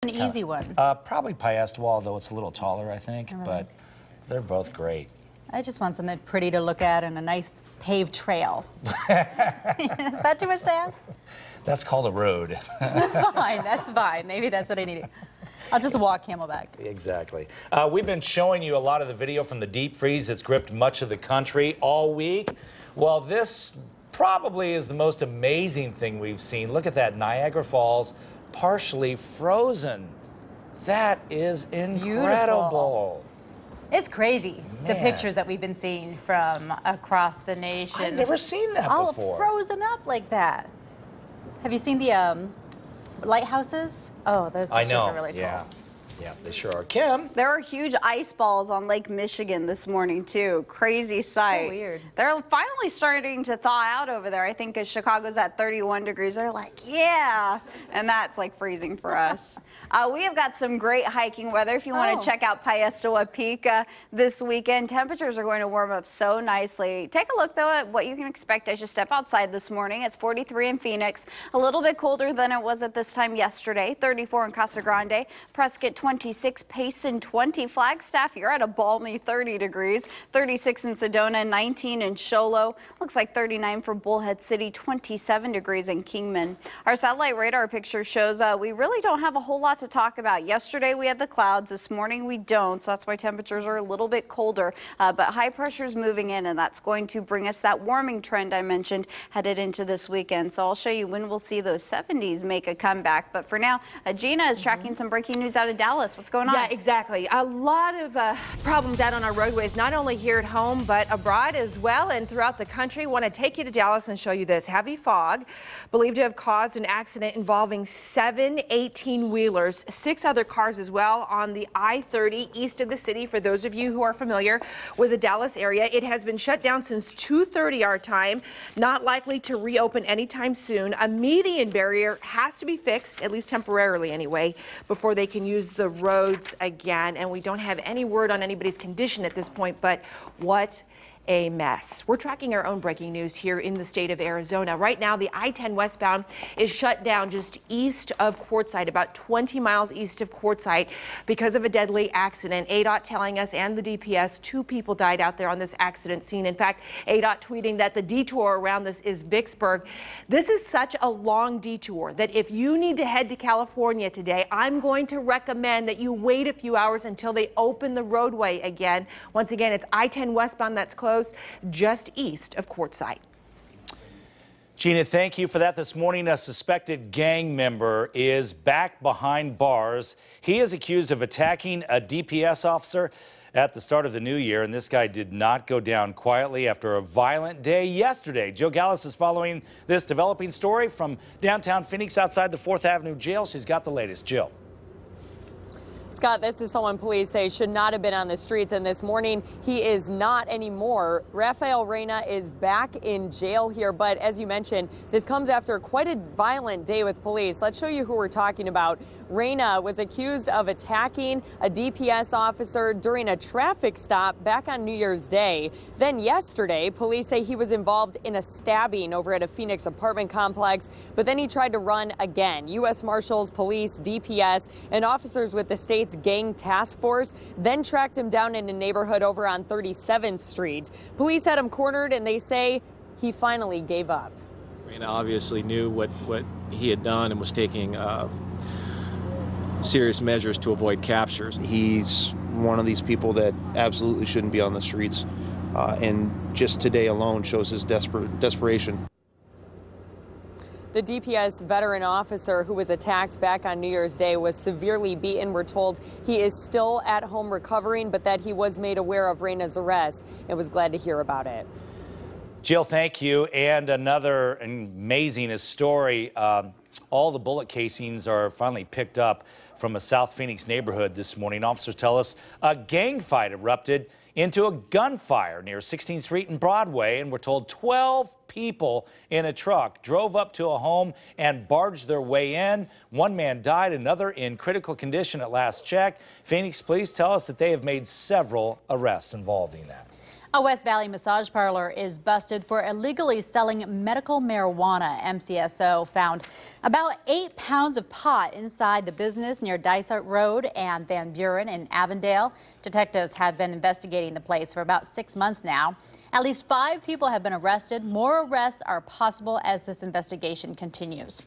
An easy one. Probably Piestewa, although it's a little taller, I think, but they're both great. I just want something pretty to look at and a nice paved trail. Is that too much to ask? That's called a road. That's fine. That's fine. Maybe that's what I need. I'll just walk Camelback. Exactly. We've been showing you a lot of the video from the deep freeze that's gripped much of the country all week. Well, this probably is the most amazing thing we've seen. Look at that, Niagara Falls partially frozen. That is incredible. Beautiful. It's crazy, Man. the pictures that we've been seeing from across the nation. I've never seen that all before. Frozen up like that. Have you seen the lighthouses? Oh, those pictures are really cool. Yeah, they sure are. Kim? There were huge ice balls on Lake Michigan this morning, too. Crazy sight. So weird. They're finally starting to thaw out over there. I think as Chicago's at 31 degrees, they're like, yeah. And that's like freezing for us. We have got some great hiking weather if you want to check out Piestewa Peak this weekend. Temperatures are going to warm up so nicely. Take a look, though, at what you can expect as you step outside this morning. It's 43 in Phoenix, a little bit colder than it was at this time yesterday. 34 in Casa Grande, Prescott 26, Payson 20, Flagstaff, you're at a balmy 30 degrees. 36 in Sedona, 19 in Show Low. Looks like 39 for Bullhead City, 27 degrees in Kingman. Our satellite radar picture shows we really don't have a whole lot to talk about. Yesterday we had the clouds. This morning we don't, so that's why temperatures are a little bit colder. But high pressure is moving in, and that's going to bring us that warming trend I mentioned headed into this weekend. So I'll show you when we'll see those 70s make a comeback. But for now, Gina is tracking some breaking news out of Dallas. What's going on? Yeah, exactly. A lot of problems out on our roadways, not only here at home, but abroad as well and throughout the country. Want to take you to Dallas and show you this. Heavy fog believed to have caused an accident involving 7 18-wheelers. 6 other cars as well on the I-30 east of the city. For those of you who are familiar with the Dallas area, it has been shut down since 2:30 our time. Not likely to reopen anytime soon. A median barrier has to be fixed, at least temporarily anyway, before they can use the roads again. And we don't have any word on anybody's condition at this point, but what a mess. We're tracking our own breaking news here in the state of Arizona. Right now, the I-10 westbound is shut down just east of Quartzsite, about 20 miles east of Quartzsite, because of a deadly accident. ADOT telling us, and the DPS, 2 people died out there on this accident scene. In fact, ADOT tweeting that the detour around this is Vicksburg. This is such a long detour that if you need to head to California today, I'm going to recommend that you wait a few hours until they open the roadway again. Once again, it's I-10 westbound that's closed just east of Quartzsite. Gina, thank you for that. This morning, a suspected gang member is back behind bars. He is accused of attacking a DPS officer at the start of the new year, and this guy did not go down quietly after a violent day yesterday. Jill Gallis is following this developing story from downtown Phoenix outside the 4th Avenue jail. She's got the latest. Jill. Scott, this is someone police say should not have been on the streets, and this morning he is not anymore. Rafael Reyna is back in jail here, but as you mentioned, this comes after quite a violent day with police. Let's show you who we're talking about. Reyna was accused of attacking a DPS officer during a traffic stop back on New Year's Day. Then yesterday, police say he was involved in a stabbing over at a Phoenix apartment complex, but then he tried to run again. U.S. Marshals, police, DPS, and officers with the state's gang task force then tracked him down in a neighborhood over on 37th Street. Police had him cornered, and they say he finally gave up. Reyna obviously knew what he had done and was taking serious measures to avoid captures. He's one of these people that absolutely shouldn't be on the streets, and just today alone shows his desperation. The DPS veteran officer who was attacked back on New Year's Day was severely beaten. We're told he is still at home recovering, but that he was made aware of Reyna's arrest and was glad to hear about it. Jill, thank you. And another amazing story. All the bullet casings are finally picked up from a South Phoenix neighborhood this morning. Officers tell us a gang fight erupted into a gunfire near 16th Street and Broadway, and we're told 12 people in a truck drove up to a home and barged their way in. One man died, another in critical condition at last check. Phoenix police tell us that they have made several arrests involving that. A West Valley massage parlor is busted for illegally selling medical marijuana. MCSO found about 8 pounds of pot inside the business near Dysart Road and Van Buren in Avondale. Detectives have been investigating the place for about 6 months now. At least 5 people have been arrested. More arrests are possible as this investigation continues.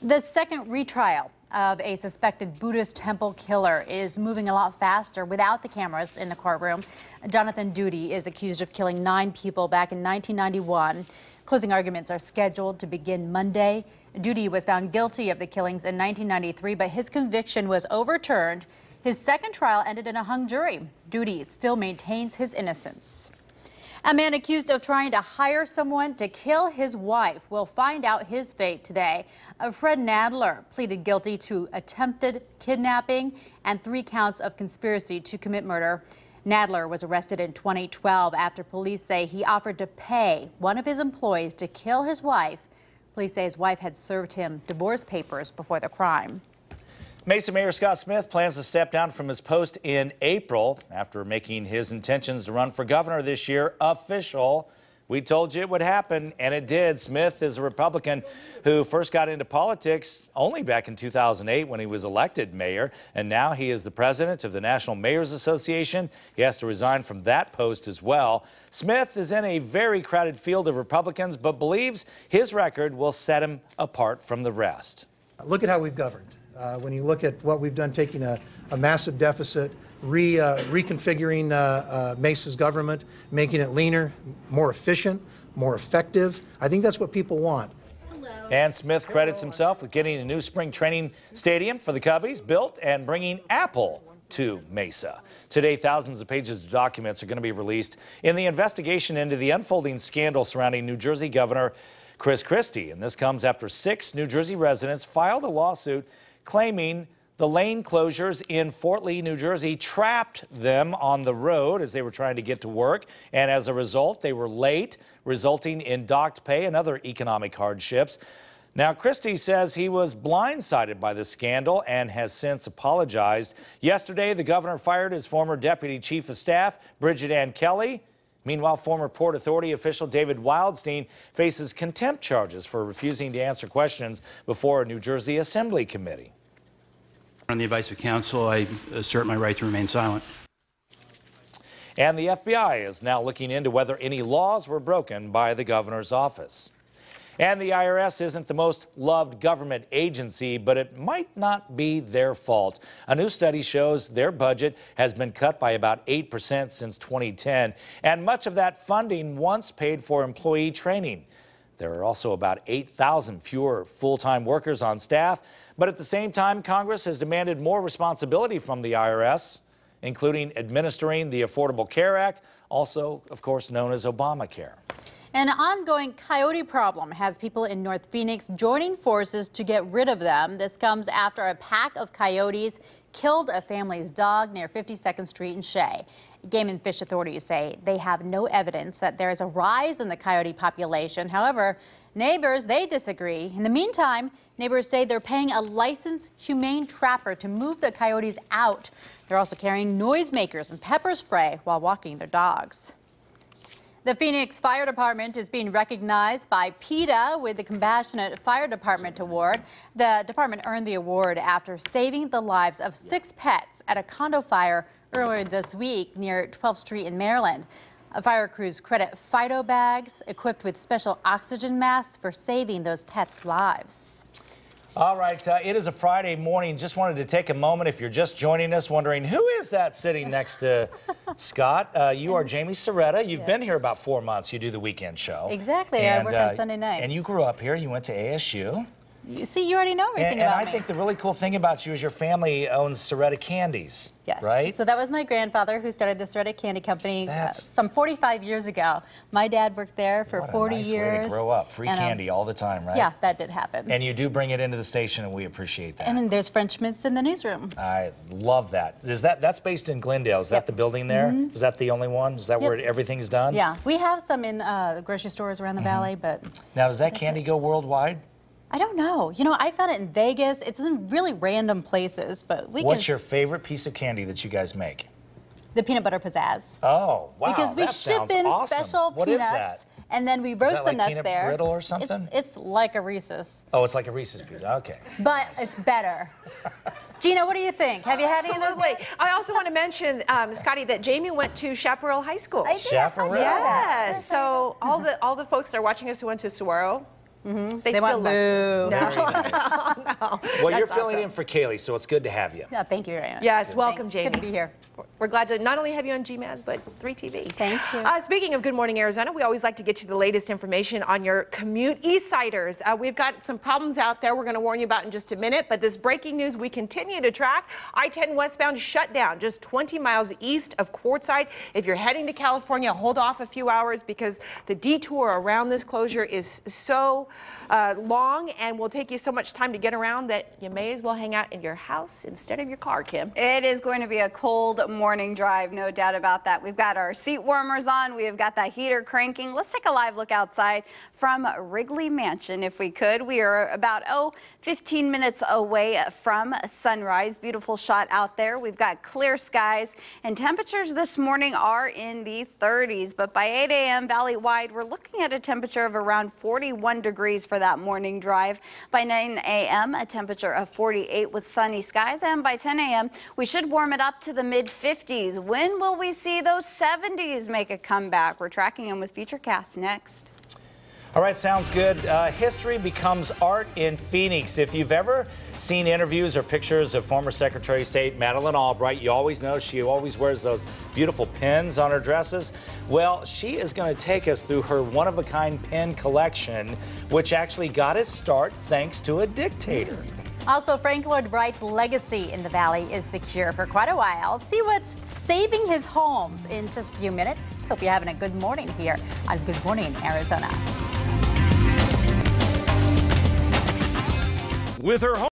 The second retrial of a suspected Buddhist temple killer is moving a lot faster without the cameras in the courtroom. Jonathan Doody is accused of killing 9 people back in 1991. Closing arguments are scheduled to begin Monday. Doody was found guilty of the killings in 1993, but his conviction was overturned. His second trial ended in a hung jury. Doody still maintains his innocence. A man accused of trying to hire someone to kill his wife will find out his fate today. Fred Nadler pleaded guilty to attempted kidnapping and 3 counts of conspiracy to commit murder. Nadler was arrested in 2012 after police say he offered to pay one of his employees to kill his wife. Police say his wife had served him divorce papers before the crime. Mesa Mayor Scott Smith plans to step down from his post in April after making his intentions to run for governor this year official. We told you it would happen, and it did. Smith is a Republican who first got into politics only back in 2008 when he was elected mayor, and now he is the president of the National Mayors Association. He has to resign from that post as well. Smith is in a very crowded field of Republicans, but believes his record will set him apart from the rest. Look at how we've governed. When you look at what we've done, taking a massive deficit, reconfiguring Mesa's government, making it leaner, more efficient, more effective, I think that's what people want. And Smith credits himself with getting a new spring training stadium for the Cubbies built and bringing Apple to Mesa. Today, thousands of pages of documents are going to be released in the investigation into the unfolding scandal surrounding New Jersey Governor Chris Christie. And this comes after 6 New Jersey residents filed a lawsuit claiming the lane closures in Fort Lee, New Jersey trapped them on the road as they were trying to get to work, and as a result they were late, resulting in docked pay and other economic hardships. Now, Christie says he was blindsided by the scandal and has since apologized. Yesterday, the governor fired his former deputy chief of staff, Bridget Ann Kelly. Meanwhile, former Port Authority official David Wildstein faces contempt charges for refusing to answer questions before a New Jersey Assembly committee. On the advice of counsel, I assert my right to remain silent. And the FBI is now looking into whether any laws were broken by the governor's office. And the IRS isn't the most loved government agency, but it might not be their fault. A new study shows their budget has been cut by about 8% since 2010, and much of that funding once paid for employee training. There are also about 8,000 fewer full-time workers on staff, but at the same time, Congress has demanded more responsibility from the IRS, including administering the Affordable Care Act, also, of course, known as Obamacare. An ongoing coyote problem has people in North Phoenix joining forces to get rid of them. This comes after a pack of coyotes killed a family's dog near 52nd Street in Shea. Game and Fish authorities say they have no evidence that there is a rise in the coyote population. However, neighbors, they disagree. In the meantime, neighbors say they're paying a licensed humane trapper to move the coyotes out. They're also carrying noisemakers and pepper spray while walking their dogs. The Phoenix Fire Department is being recognized by PETA with the Compassionate Fire Department Award. The department earned the award after saving the lives of 6 pets at a condo fire earlier this week near 12th Street in Maryland. Fire crews credit Fido bags equipped with special oxygen masks for saving those pets' lives. All right, it is a Friday morning. Just wanted to take a moment, if you're just joining us, wondering who is that sitting next to Scott. You are Jamie Soretta. You've been here about 4 months. You do the weekend show. Exactly. I work on Sunday night. And you grew up here. You went to ASU. You see, you already know everything about me. And I think the really cool thing about you is your family owns Soretta Candies. Yes. Right? So that was my grandfather who started the Soretta Candy Company some 45 years ago. My dad worked there for 40 years. What a nice way to grow up. Free candy all the time, right? Yeah, that did happen. And you do bring it into the station, and we appreciate that. And there's French mints in the newsroom. I love that. That's based in Glendale. Is that the building there? Mm-hmm. Is that the only one? Is that where everything's done? Yeah. We have some in the grocery stores around the valley, but... Now, does that candy go worldwide? I don't know. You know, I found it in Vegas. It's in really random places, but we What's your favorite piece of candy that you guys make? The peanut butter pizzazz. Oh, wow. Because we that ship sounds in awesome. special What is peanuts. that? And then we roast Is that like the nuts peanut there. brittle or something? It's like a Reese's, Oh, it's like a Reese's pizza. Okay. but it's better. Gina, what do you think? Have you had any of those Absolutely. yet? I also want to mention, Scotty, that Jamie went to Chaparral High School. I did. Chaparral? Yes. So all the folks that are watching us who went to Saguaro, they They still went love boo. Very nice. no. Well, you're That's filling awesome. in for Kaylee, so it's good to have you. Yeah, thank you very much. Yes, welcome, Thanks. Jamie. Good to be here. We're glad to not only have you on GMAS, but 3TV. Thank you. Speaking of Good Morning Arizona, we always like to get you the latest information on your commute. East-Siders, we've got some problems out there we're going to warn you about in just a minute, but this breaking news we continue to track. I-10 westbound shut down just 20 miles east of Quartzsite. If you're heading to California, hold off a few hours because the detour around this closure is so long and will take you so much time to get around that you may as well hang out in your house instead of your car, Kim. It is going to be a cold morning drive, no doubt about that. We've got our seat warmers on. We've got that heater cranking. Let's take a live look outside from Wrigley Mansion, if we could. We are about, 15 minutes away from sunrise. Beautiful shot out there. We've got clear skies, and temperatures this morning are in the 30s. But by 8 a.m. valley-wide, we're looking at a temperature of around 41 degrees for that morning drive. By 9 a.m., a temperature of 48 with sunny skies. And by 10 a.m., we should warm it up to the mid-50s. When will we see those 70s make a comeback? We're tracking them with Futurecast next. All right, sounds good. History becomes art in Phoenix. If you've ever seen interviews or pictures of former Secretary of State Madeleine Albright, you always know she always wears those beautiful pins on her dresses. Well, she is going to take us through her one-of-a-kind pin collection, which actually got its start thanks to a dictator. Also, Frank Lloyd Wright's legacy in the Valley is secure for quite a while. See what's saving his homes in just a few minutes. Hope you're having a good morning here on Good Morning Arizona. With her home